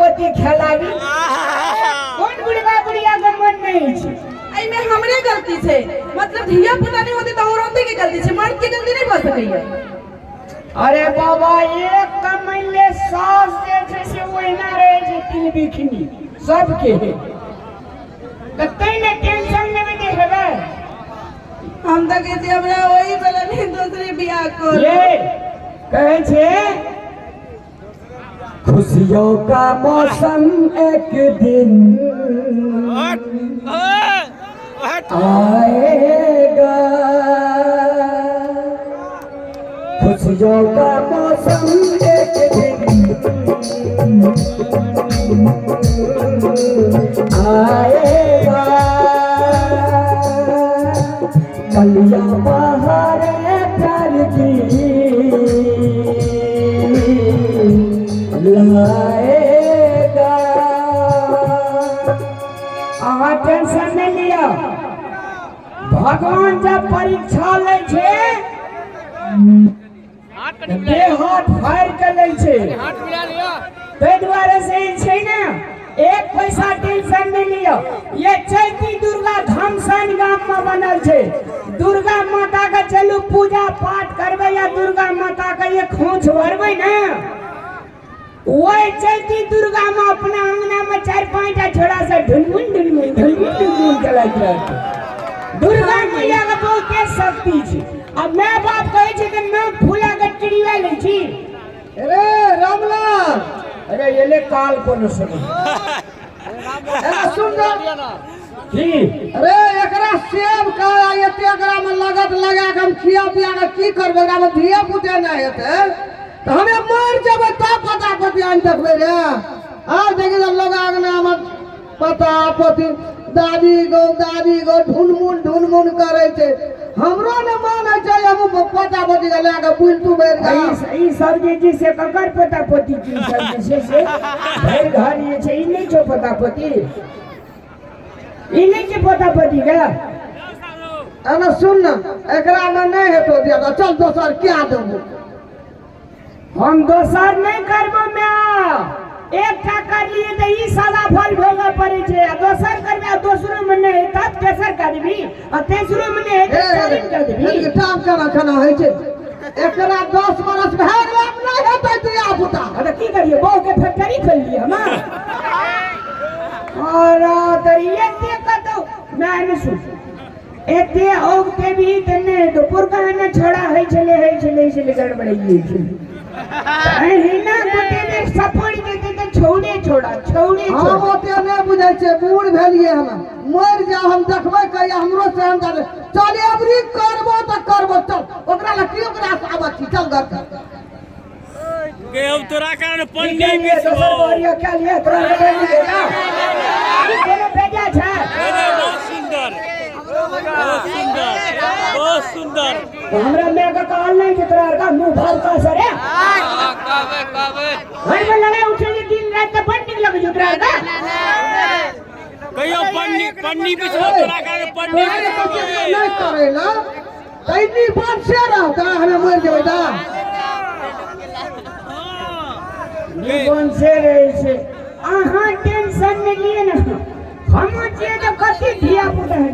पोती खेलावी कौन बुढ़वा बुढ़िया का मन नहीं छे आई में हमरे गलती छे मतलब धिया पुता नहीं होती तो औरतें की गलती छे मर्द की गलती नहीं हो सकई है। अरे बाबा एक कमैले सास जे छे से ओहिना रहे छे तिल बिखनी सबके कतई ने टेंशन लेवे दे हेबे हम तो कहते हमरा वही वाला नहीं दूसरे बियाह को ये कहे छे खुशियों का मौसम एक दिन आएगा खुशियों का मौसम एक दिन आएगा कलियां बहारे प्यार की लाएगा। आहा टेंशन नहीं लिया भगवान जब परीक्षा ले छे हाथ फाड़ के ले छे ते द्वारा से छे ना एक पैसा टेंशन नहीं लियो ये चैती दुर्गा धाम सन गांव में बनल छे दुर्गा माता का चलू पूजा पाठ करबे या दुर्गा माता का ये खोंच भरबे ना वही चैती दुर्गा में अपना अंगना में 4-5 छोड़ा से ढुनमुन चलत रहते दुर्गा मैया का बहुत तेज शक्ति छे अब मैं बात कहे छे कि नाम फूला के चिड़िया ले छी अरे रामलाल अरे ये ले काल कोनो सुनो अरे सुन की अरे एकरा सेब का एते एकरा में लागत लगा के हम खिया पिया के की करबे एकरा में धिया पुते ना हेते तो हमें मर जब तो पता पति आन देखबे रे आ देखि लोग आगना में पता पति दादी गो ढुनमुन करे छे हमरो न माने छै हम पता पति के लेके बुल तू बेर ई सब जे से ककर पता पति की सब से भर घर ये छै ई नहीं छो पता पति ई नहीं के पता पति का अना सुन न एकरा में नहीं हेतो दिया चल दोसर क्या देबो हम दोसर नहीं करबो मैं एकटा कर लिए त ई सदा फल भोगे पड़े छे दोसर करबे दोसरो में नहीं तब तेसर करबी आ तेसरो में नहीं त चारिम कर देबी ये काम खाना है छे एकरा 10 बरस भए गेल नहीं हेतै दिया पुता अरे की करिए बहु के फैक्ट्री खोल लिए हम और तो ये ते कतो मैं न सुन एते औगते भी तने तो पुरका न छोड़ा है चले गड़बड़ाई छे हिना गोटे ने सपोर्ट देते तो छोड़ा हम ओते नहीं बुझै छे बूढ़ भेलिए हम मर जा हम देखबै कहिया हमरो से हम चल एबरी करबो त करबो चल ओकरा ला की ओकरा से आबत छी चल घर के अब तोरा कारण पंडी दोसर बोरिया क्या लिए तोरा नहीं देगा ई कोनो भेजा छै बहुत सुंदर हमरा में का कहल नहीं कि तोरा का मुंह भर का सरे काबे भाई बोला नहीं उठे दिन रात बड़ निक लगे तोरा का कहियो पंडी पिछवा तोरा कारण पंडी नहीं करेला तैनी बात से रहता हमें मर जेबै ता कौन से रहे से आहा टेंशन नहीं लिए ना हम जे तो कति धिया पुता है